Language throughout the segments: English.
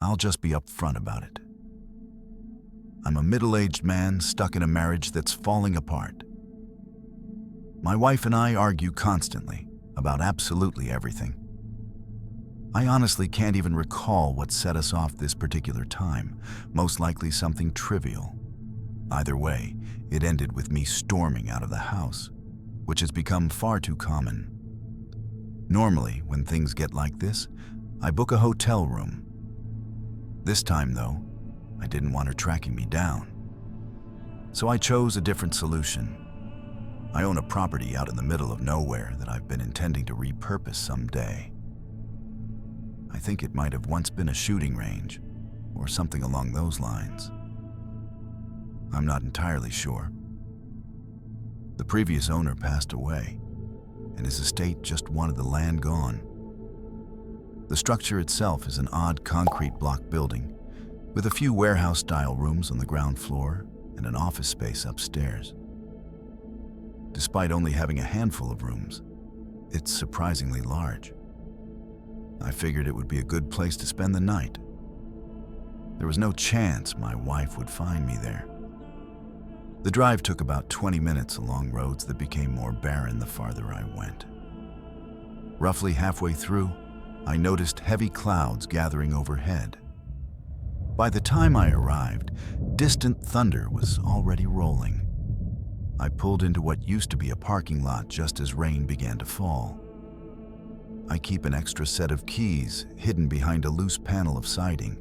I'll just be upfront about it. I'm a middle-aged man stuck in a marriage that's falling apart. My wife and I argue constantly about absolutely everything. I honestly can't even recall what set us off this particular time, most likely something trivial. Either way, it ended with me storming out of the house, which has become far too common. Normally, when things get like this, I book a hotel room. This time, though, I didn't want her tracking me down. So I chose a different solution. I own a property out in the middle of nowhere that I've been intending to repurpose someday. I think it might have once been a shooting range, or something along those lines. I'm not entirely sure. The previous owner passed away, and his estate just wanted the land gone. The structure itself is an odd concrete block building with a few warehouse-style rooms on the ground floor and an office space upstairs. Despite only having a handful of rooms, it's surprisingly large. I figured it would be a good place to spend the night. There was no chance my wife would find me there. The drive took about 20 minutes along roads that became more barren the farther I went. Roughly halfway through, I noticed heavy clouds gathering overhead. By the time I arrived, distant thunder was already rolling. I pulled into what used to be a parking lot just as rain began to fall. I keep an extra set of keys hidden behind a loose panel of siding,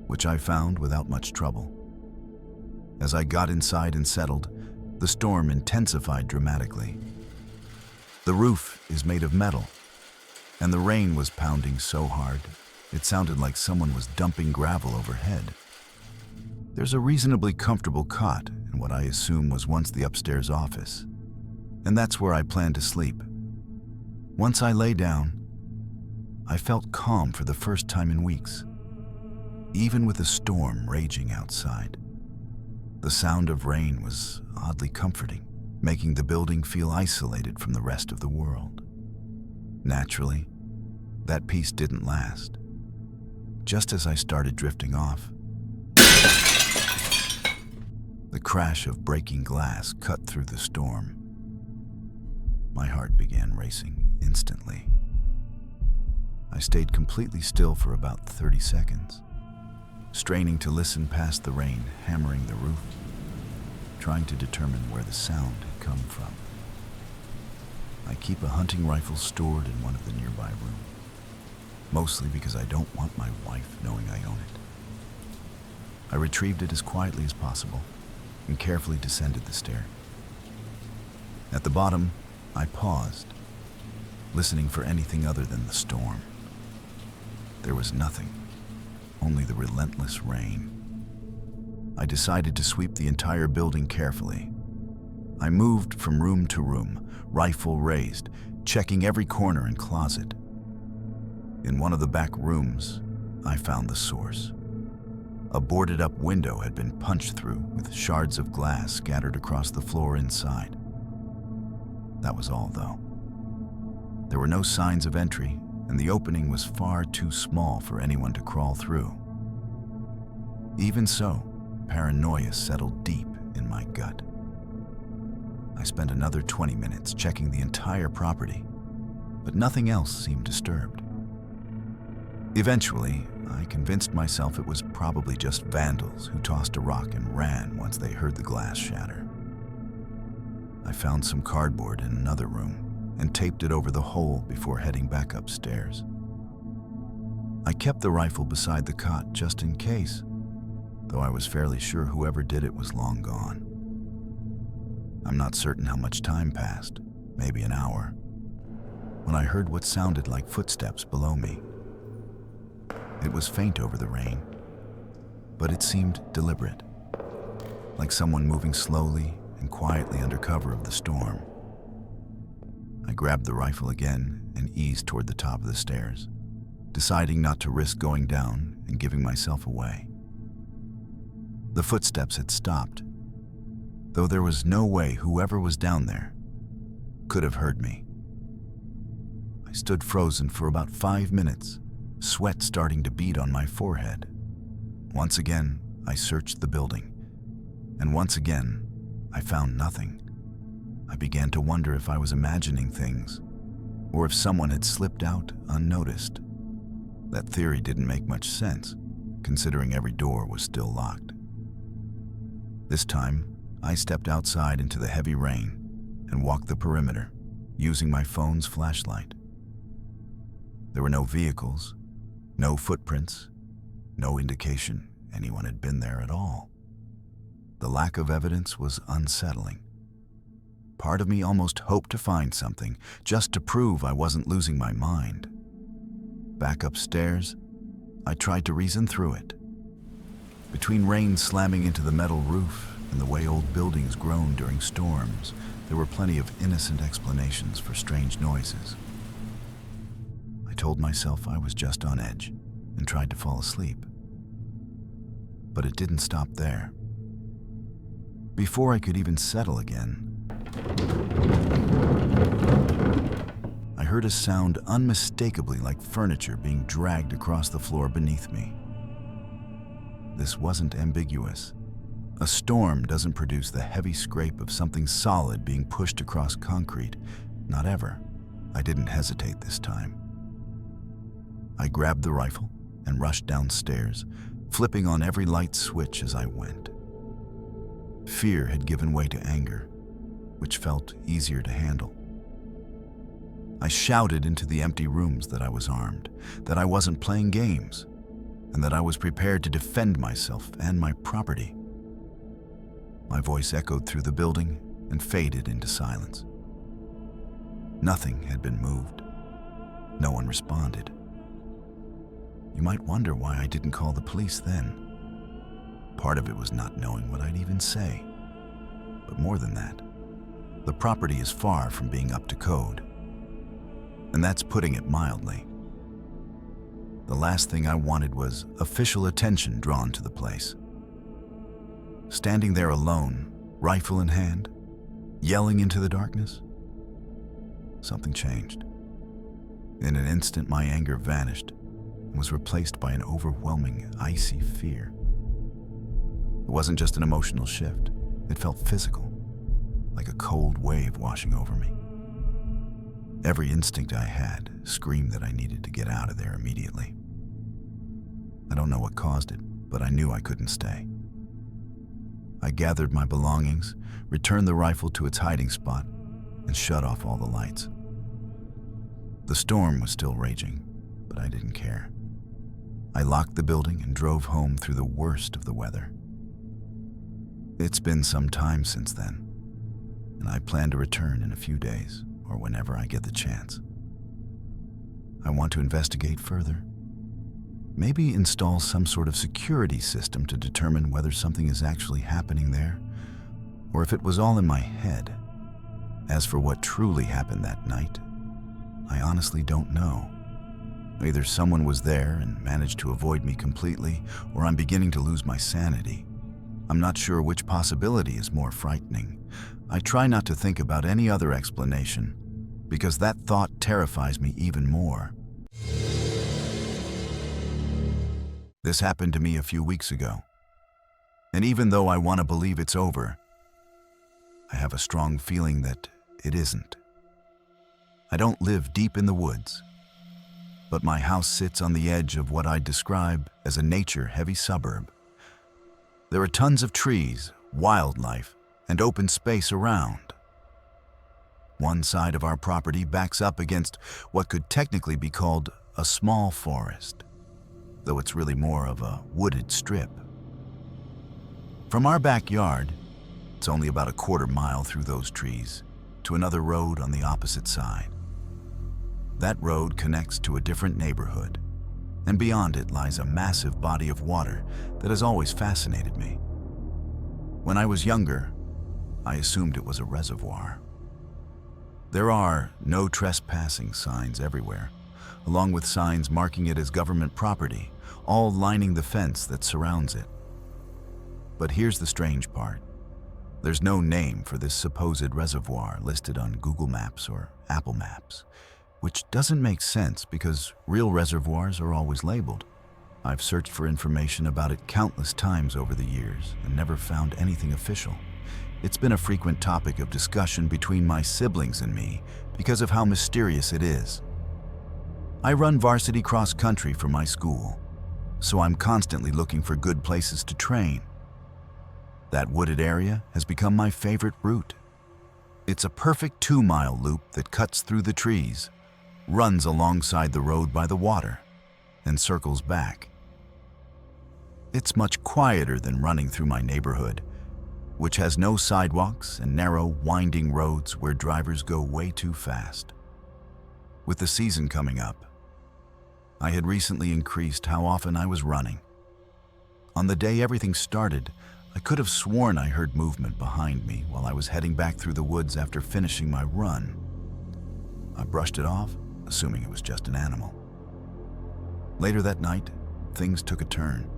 which I found without much trouble. As I got inside and settled, the storm intensified dramatically. The roof is made of metal, and the rain was pounding so hard, it sounded like someone was dumping gravel overhead. There's a reasonably comfortable cot in what I assume was once the upstairs office, and that's where I planned to sleep. Once I lay down, I felt calm for the first time in weeks, even with a storm raging outside. The sound of rain was oddly comforting, making the building feel isolated from the rest of the world. Naturally, that peace didn't last. Just as I started drifting off, the crash of breaking glass cut through the storm. My heart began racing instantly. I stayed completely still for about 30 seconds, straining to listen past the rain hammering the roof, trying to determine where the sound had come from. I keep a hunting rifle stored in one of the nearby rooms, mostly because I don't want my wife knowing I own it. I retrieved it as quietly as possible and carefully descended the stair. At the bottom, I paused, listening for anything other than the storm. There was nothing, only the relentless rain. I decided to sweep the entire building carefully. I moved from room to room, rifle raised, checking every corner and closet. In one of the back rooms, I found the source. A boarded-up window had been punched through with shards of glass scattered across the floor inside. That was all, though. There were no signs of entry, and the opening was far too small for anyone to crawl through. Even so, paranoia settled deep in my gut. I spent another 20 minutes checking the entire property, but nothing else seemed disturbed. Eventually, I convinced myself it was probably just vandals who tossed a rock and ran once they heard the glass shatter. I found some cardboard in another room and taped it over the hole before heading back upstairs. I kept the rifle beside the cot just in case, though I was fairly sure whoever did it was long gone. I'm not certain how much time passed, maybe an hour, when I heard what sounded like footsteps below me. It was faint over the rain, but it seemed deliberate, like someone moving slowly and quietly under cover of the storm. I grabbed the rifle again and eased toward the top of the stairs, deciding not to risk going down and giving myself away. The footsteps had stopped, though there was no way whoever was down there could have heard me. I stood frozen for about 5 minutes, sweat starting to bead on my forehead. Once again, I searched the building, and once again, I found nothing. I began to wonder if I was imagining things, or if someone had slipped out unnoticed. That theory didn't make much sense, considering every door was still locked. This time, I stepped outside into the heavy rain and walked the perimeter, using my phone's flashlight. There were no vehicles, no footprints, no indication anyone had been there at all. The lack of evidence was unsettling. Part of me almost hoped to find something, just to prove I wasn't losing my mind. Back upstairs, I tried to reason through it. Between rain slamming into the metal roof and the way old buildings groan during storms, there were plenty of innocent explanations for strange noises. I told myself I was just on edge and tried to fall asleep. But it didn't stop there. Before I could even settle again, I heard a sound unmistakably like furniture being dragged across the floor beneath me. This wasn't ambiguous. A storm doesn't produce the heavy scrape of something solid being pushed across concrete. Not ever. I didn't hesitate this time. I grabbed the rifle and rushed downstairs, flipping on every light switch as I went. Fear had given way to anger, which felt easier to handle. I shouted into the empty rooms that I was armed, that I wasn't playing games, and that I was prepared to defend myself and my property. My voice echoed through the building and faded into silence. Nothing had been moved. No one responded. You might wonder why I didn't call the police then. Part of it was not knowing what I'd even say. But more than that, the property is far from being up to code. And that's putting it mildly. The last thing I wanted was official attention drawn to the place. Standing there alone, rifle in hand, yelling into the darkness, something changed. In an instant, my anger vanished and was replaced by an overwhelming, icy fear. It wasn't just an emotional shift. It felt physical, like a cold wave washing over me. Every instinct I had screamed that I needed to get out of there immediately. I don't know what caused it, but I knew I couldn't stay. I gathered my belongings, returned the rifle to its hiding spot, and shut off all the lights. The storm was still raging, but I didn't care. I locked the building and drove home through the worst of the weather. It's been some time since then, and I plan to return in a few days or whenever I get the chance. I want to investigate further. Maybe install some sort of security system to determine whether something is actually happening there, or if it was all in my head. As for what truly happened that night, I honestly don't know. Either someone was there and managed to avoid me completely, or I'm beginning to lose my sanity. I'm not sure which possibility is more frightening. I try not to think about any other explanation, because that thought terrifies me even more. This happened to me a few weeks ago, and even though I want to believe it's over, I have a strong feeling that it isn't. I don't live deep in the woods, but my house sits on the edge of what I'd describe as a nature-heavy suburb. There are tons of trees, wildlife, and open space around. One side of our property backs up against what could technically be called a small forest, though it's really more of a wooded strip. From our backyard, it's only about a quarter mile through those trees to another road on the opposite side. That road connects to a different neighborhood, and beyond it lies a massive body of water that has always fascinated me. When I was younger, I assumed it was a reservoir. There are no trespassing signs everywhere, along with signs marking it as government property, all lining the fence that surrounds it. But here's the strange part. There's no name for this supposed reservoir listed on Google Maps or Apple Maps. which doesn't make sense because real reservoirs are always labeled. I've searched for information about it countless times over the years and never found anything official. It's been a frequent topic of discussion between my siblings and me because of how mysterious it is. I run varsity cross country for my school, so I'm constantly looking for good places to train. That wooded area has become my favorite route. It's a perfect 2-mile loop that cuts through the trees, runs alongside the road by the water, and circles back. It's much quieter than running through my neighborhood, which has no sidewalks and narrow, winding roads where drivers go way too fast. With the season coming up, I had recently increased how often I was running. On the day everything started, I could have sworn I heard movement behind me while I was heading back through the woods after finishing my run. I brushed it off, assuming it was just an animal. Later that night, things took a turn.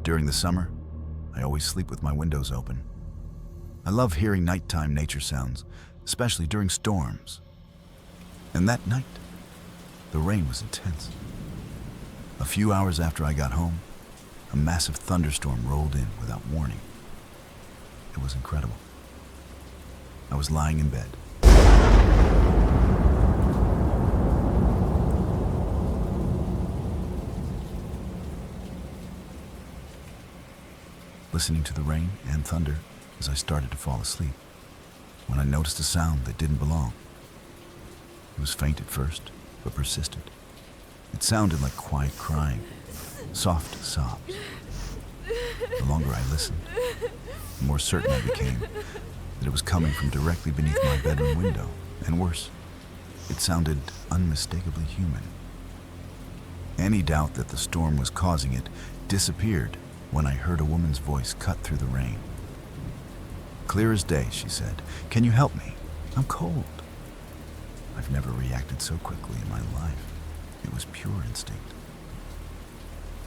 During the summer, I always sleep with my windows open. I love hearing nighttime nature sounds, especially during storms. And that night, the rain was intense. A few hours after I got home, a massive thunderstorm rolled in without warning. It was incredible. I was lying in bed. Listening to the rain and thunder as I started to fall asleep, when I noticed a sound that didn't belong. It was faint at first, but persisted. It sounded like quiet crying, soft sobs. The longer I listened, the more certain I became that it was coming from directly beneath my bedroom window, and worse, it sounded unmistakably human. Any doubt that the storm was causing it disappeared when I heard a woman's voice cut through the rain. Clear as day, she said, "Can you help me? I'm cold." I've never reacted so quickly in my life. It was pure instinct.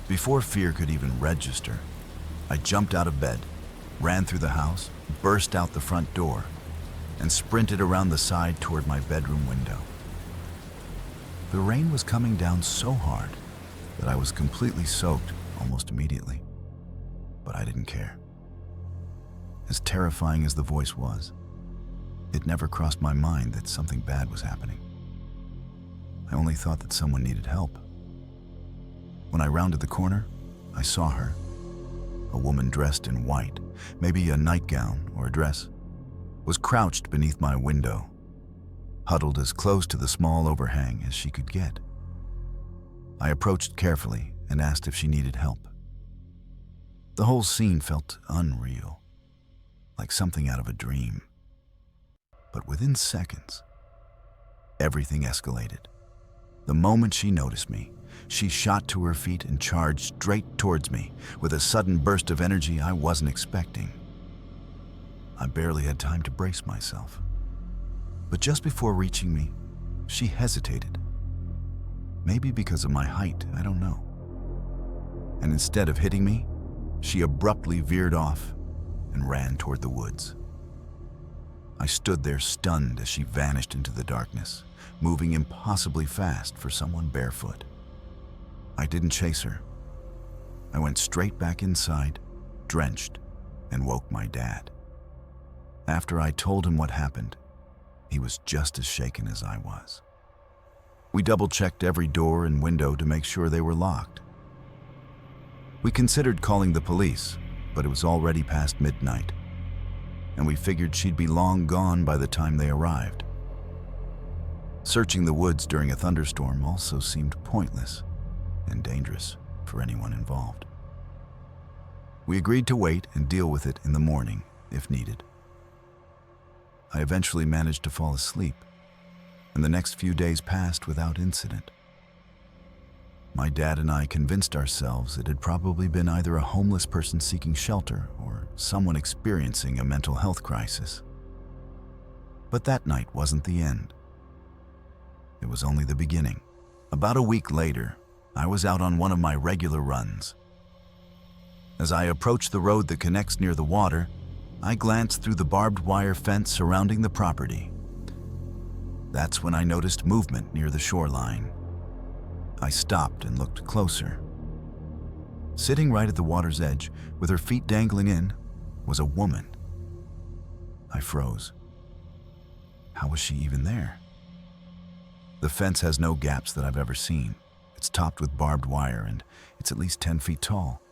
Before fear could even register, I jumped out of bed, ran through the house, burst out the front door, and sprinted around the side toward my bedroom window. The rain was coming down so hard that I was completely soaked almost immediately. But I didn't care. As terrifying as the voice was, it never crossed my mind that something bad was happening. I only thought that someone needed help. When I rounded the corner, I saw her. A woman dressed in white, maybe a nightgown or a dress, was crouched beneath my window, huddled as close to the small overhang as she could get. I approached carefully and asked if she needed help. The whole scene felt unreal, like something out of a dream. But within seconds, everything escalated. The moment she noticed me, she shot to her feet and charged straight towards me with a sudden burst of energy I wasn't expecting. I barely had time to brace myself. But just before reaching me, she hesitated. Maybe because of my height, I don't know. And instead of hitting me, she abruptly veered off and ran toward the woods. I stood there stunned as she vanished into the darkness, moving impossibly fast for someone barefoot. I didn't chase her. I went straight back inside, drenched, and woke my dad. After I told him what happened, he was just as shaken as I was. We double-checked every door and window to make sure they were locked. We considered calling the police, but it was already past midnight, and we figured she'd be long gone by the time they arrived. Searching the woods during a thunderstorm also seemed pointless and dangerous for anyone involved. We agreed to wait and deal with it in the morning, if needed. I eventually managed to fall asleep, and the next few days passed without incident. My dad and I convinced ourselves it had probably been either a homeless person seeking shelter or someone experiencing a mental health crisis. But that night wasn't the end. It was only the beginning. About a week later, I was out on one of my regular runs. As I approached the road that connects near the water, I glanced through the barbed wire fence surrounding the property. That's when I noticed movement near the shoreline. I stopped and looked closer. Sitting right at the water's edge, with her feet dangling in, was a woman. I froze. How was she even there? The fence has no gaps that I've ever seen. It's topped with barbed wire and it's at least 10 feet tall.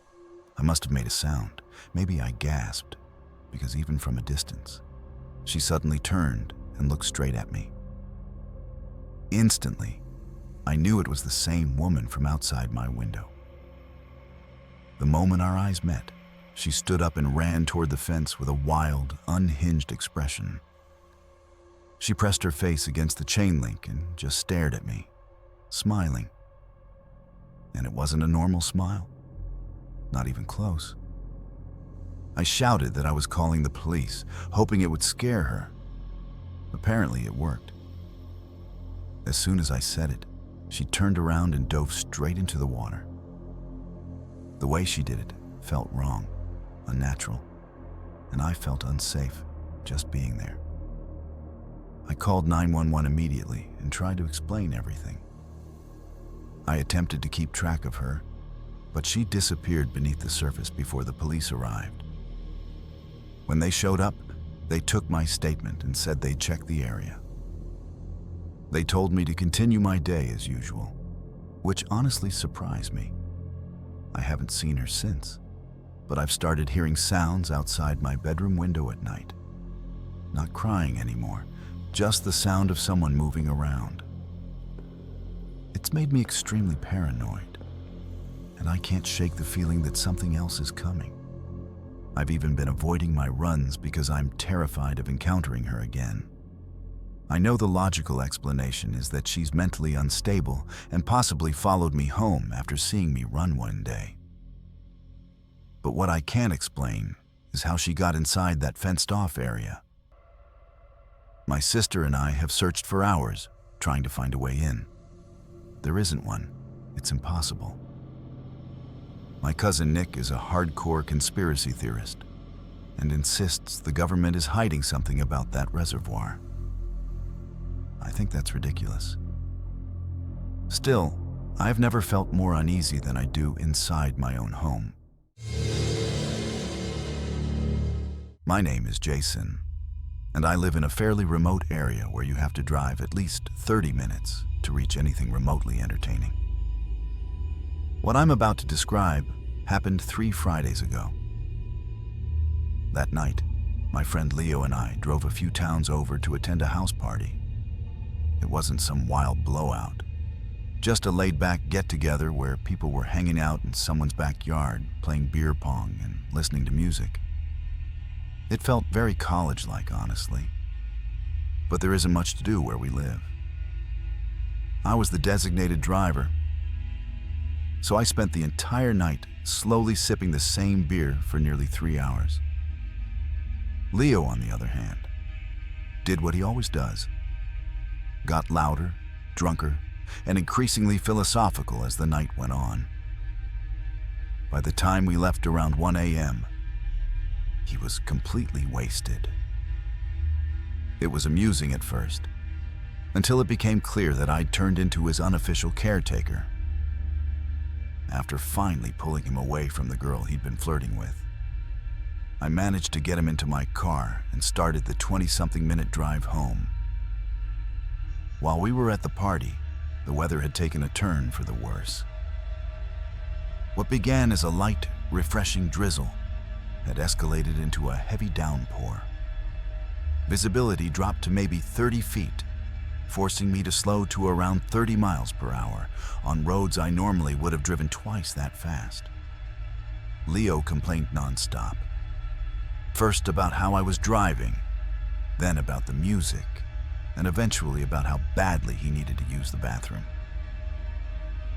I must have made a sound. Maybe I gasped, because even from a distance, she suddenly turned and looked straight at me. Instantly, I knew it was the same woman from outside my window. The moment our eyes met, she stood up and ran toward the fence with a wild, unhinged expression. She pressed her face against the chain link and just stared at me, smiling. And it wasn't a normal smile, not even close. I shouted that I was calling the police, hoping it would scare her. Apparently it worked. As soon as I said it, she turned around and dove straight into the water. The way she did it felt wrong, unnatural, and I felt unsafe just being there. I called 911 immediately and tried to explain everything. I attempted to keep track of her, but she disappeared beneath the surface before the police arrived. When they showed up, they took my statement and said they'd check the area. They told me to continue my day as usual, which honestly surprised me. I haven't seen her since, but I've started hearing sounds outside my bedroom window at night. Not crying anymore, just the sound of someone moving around. It's made me extremely paranoid, and I can't shake the feeling that something else is coming. I've even been avoiding my runs because I'm terrified of encountering her again. I know the logical explanation is that she's mentally unstable and possibly followed me home after seeing me run one day. But what I can't explain is how she got inside that fenced-off area. My sister and I have searched for hours, trying to find a way in. There isn't one. It's impossible. My cousin Nick is a hardcore conspiracy theorist and insists the government is hiding something about that reservoir. I think that's ridiculous. Still, I've never felt more uneasy than I do inside my own home. My name is Jason, and I live in a fairly remote area where you have to drive at least 30 minutes to reach anything remotely entertaining. What I'm about to describe happened 3 Fridays ago. That night, my friend Leo and I drove a few towns over to attend a house party. It wasn't some wild blowout, just a laid-back get-together where people were hanging out in someone's backyard, playing beer pong and listening to music. It felt very college-like, honestly. But there isn't much to do where we live. I was the designated driver, so I spent the entire night slowly sipping the same beer for nearly 3 hours. Leo, on the other hand, did what he always does. Got louder, drunker, and increasingly philosophical as the night went on. By the time we left around 1 a.m., he was completely wasted. It was amusing at first, until it became clear that I'd turned into his unofficial caretaker. After finally pulling him away from the girl he'd been flirting with, I managed to get him into my car and started the 20-something-minute drive home. While we were at the party, the weather had taken a turn for the worse. What began as a light, refreshing drizzle had escalated into a heavy downpour. Visibility dropped to maybe 30 feet, forcing me to slow to around 30 miles per hour on roads I normally would have driven twice that fast. Leo complained nonstop. First about how I was driving, then about the music, and eventually about how badly he needed to use the bathroom.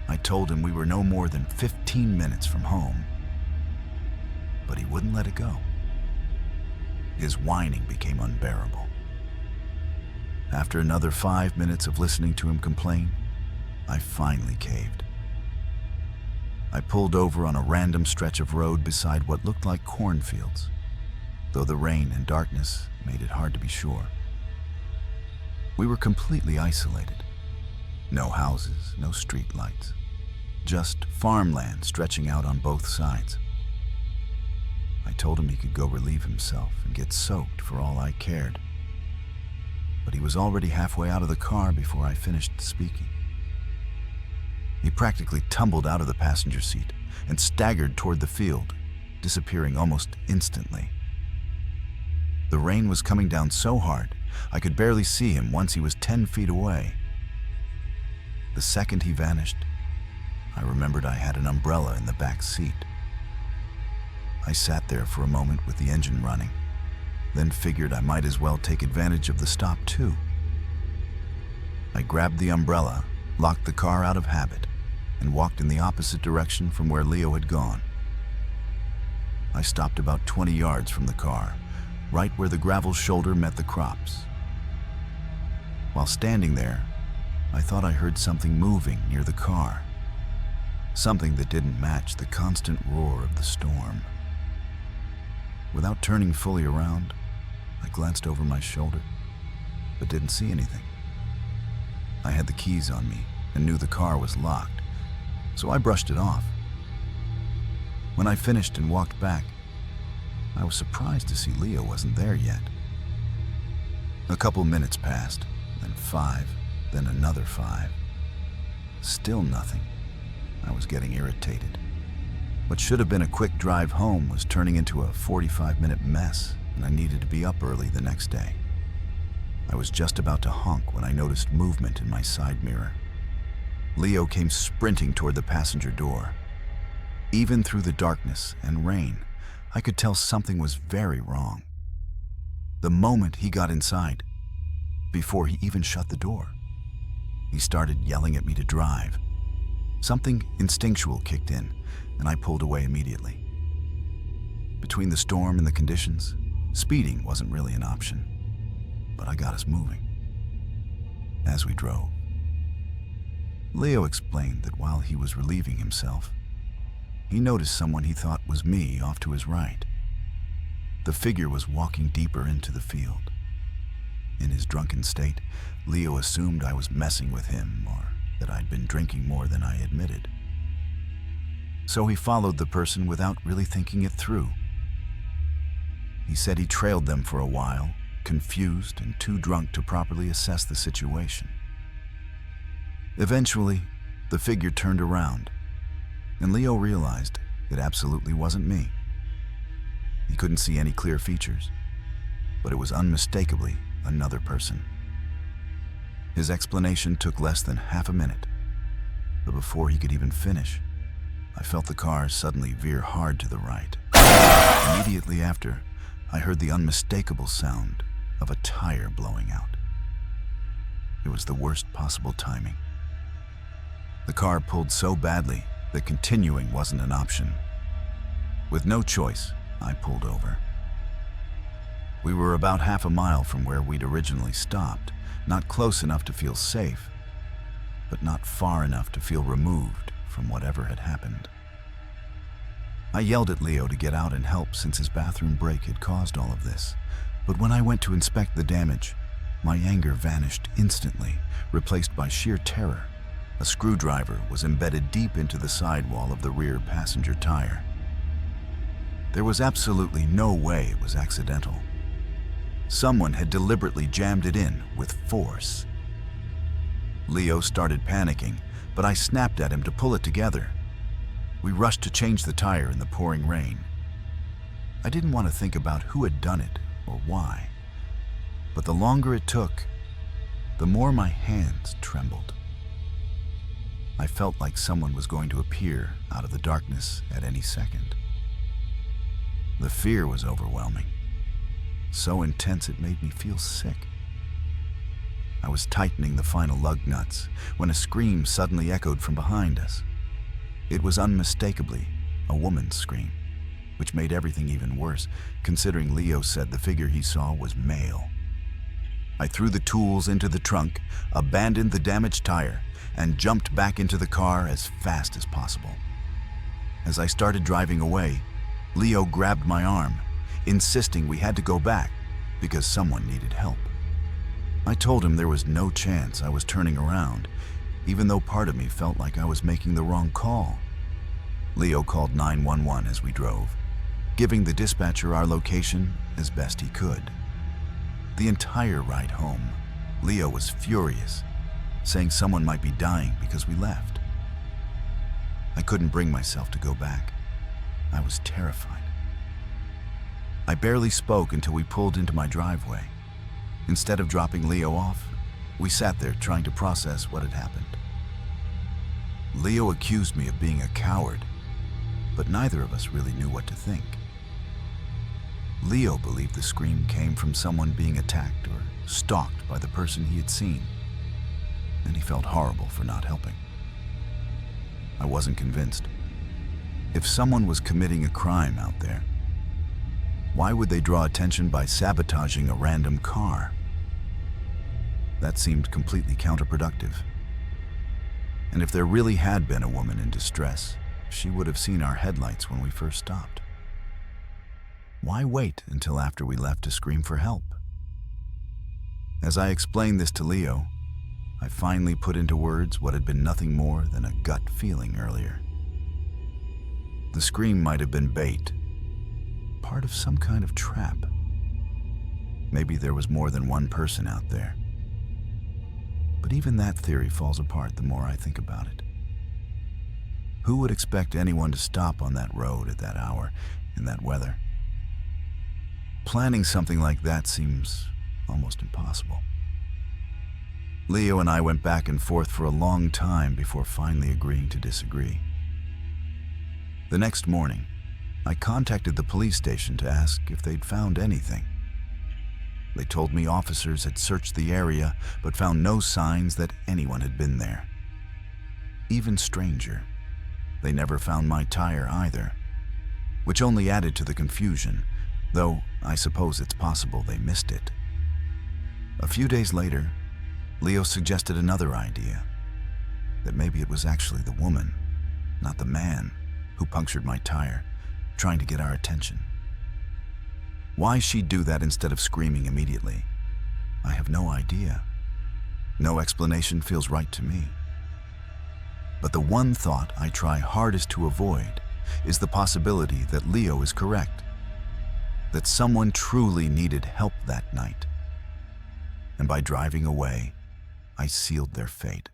I told him we were no more than 15 minutes from home, but he wouldn't let it go. His whining became unbearable. After another 5 minutes of listening to him complain, I finally caved. I pulled over on a random stretch of road beside what looked like cornfields, though the rain and darkness made it hard to be sure. We were completely isolated. No houses, no street lights. Just farmland stretching out on both sides. I told him he could go relieve himself and get soaked for all I cared. But he was already halfway out of the car before I finished speaking. He practically tumbled out of the passenger seat and staggered toward the field, disappearing almost instantly. The rain was coming down so hard, I could barely see him once he was 10 feet away. The second he vanished, I remembered I had an umbrella in the back seat. I sat there for a moment with the engine running, then figured I might as well take advantage of the stop too. I grabbed the umbrella, locked the car out of habit, and walked in the opposite direction from where Leo had gone. I stopped about 20 yards from the car, right where the gravel shoulder met the crops. While standing there, I thought I heard something moving near the car, something that didn't match the constant roar of the storm. Without turning fully around, I glanced over my shoulder, but didn't see anything. I had the keys on me and knew the car was locked, so I brushed it off. When I finished and walked back, I was surprised to see Leo wasn't there yet. A couple minutes passed, then 5, then another 5. Still nothing. I was getting irritated. What should have been a quick drive home was turning into a 45-minute mess, and I needed to be up early the next day. I was just about to honk when I noticed movement in my side mirror. Leo came sprinting toward the passenger door. Even through the darkness and rain, I could tell something was very wrong. The moment he got inside, before he even shut the door, he started yelling at me to drive. Something instinctual kicked in, and I pulled away immediately. Between the storm and the conditions, speeding wasn't really an option, but I got us moving. As we drove, Leo explained that while he was relieving himself, he noticed someone he thought was me off to his right. The figure was walking deeper into the field. In his drunken state, Leo assumed I was messing with him or that I'd been drinking more than I admitted. So he followed the person without really thinking it through. He said he trailed them for a while, confused and too drunk to properly assess the situation. Eventually, the figure turned around, and Leo realized it absolutely wasn't me. He couldn't see any clear features, but it was unmistakably another person. His explanation took less than half a minute, but before he could even finish, I felt the car suddenly veer hard to the right. Immediately after, I heard the unmistakable sound of a tire blowing out. It was the worst possible timing. The car pulled so badly that continuing wasn't an option. With no choice, I pulled over. We were about half a mile from where we'd originally stopped, not close enough to feel safe, but not far enough to feel removed from whatever had happened. I yelled at Leo to get out and help since his bathroom break had caused all of this, but when I went to inspect the damage, my anger vanished instantly, replaced by sheer terror. A screwdriver was embedded deep into the sidewall of the rear passenger tire. There was absolutely no way it was accidental. Someone had deliberately jammed it in with force. Leo started panicking, but I snapped at him to pull it together. We rushed to change the tire in the pouring rain. I didn't want to think about who had done it or why, but the longer it took, the more my hands trembled. I felt like someone was going to appear out of the darkness at any second. The fear was overwhelming, so intense it made me feel sick. I was tightening the final lug nuts when a scream suddenly echoed from behind us. It was unmistakably a woman's scream, which made everything even worse, considering Leo said the figure he saw was male. I threw the tools into the trunk, abandoned the damaged tire, and jumped back into the car as fast as possible. As I started driving away, Leo grabbed my arm, insisting we had to go back because someone needed help. I told him there was no chance I was turning around, even though part of me felt like I was making the wrong call. Leo called 911 as we drove, giving the dispatcher our location as best he could. The entire ride home, Leo was furious, saying someone might be dying because we left. I couldn't bring myself to go back. I was terrified. I barely spoke until we pulled into my driveway. Instead of dropping Leo off, we sat there trying to process what had happened. Leo accused me of being a coward, but neither of us really knew what to think. Leo believed the scream came from someone being attacked or stalked by the person he had seen, and he felt horrible for not helping. I wasn't convinced. If someone was committing a crime out there, why would they draw attention by sabotaging a random car? That seemed completely counterproductive. And if there really had been a woman in distress, she would have seen our headlights when we first stopped. Why wait until after we left to scream for help? As I explained this to Leo, I finally put into words what had been nothing more than a gut feeling earlier. The scream might have been bait, part of some kind of trap. Maybe there was more than one person out there. But even that theory falls apart the more I think about it. Who would expect anyone to stop on that road at that hour, in that weather? Planning something like that seems almost impossible. Leo and I went back and forth for a long time before finally agreeing to disagree. The next morning, I contacted the police station to ask if they'd found anything. They told me officers had searched the area but found no signs that anyone had been there. Even stranger, they never found my tire either, which only added to the confusion, though I suppose it's possible they missed it. A few days later, Leo suggested another idea, that maybe it was actually the woman, not the man, who punctured my tire, trying to get our attention. Why she'd do that instead of screaming immediately, I have no idea. No explanation feels right to me. But the one thought I try hardest to avoid is the possibility that Leo is correct, that someone truly needed help that night. And by driving away, I sealed their fate.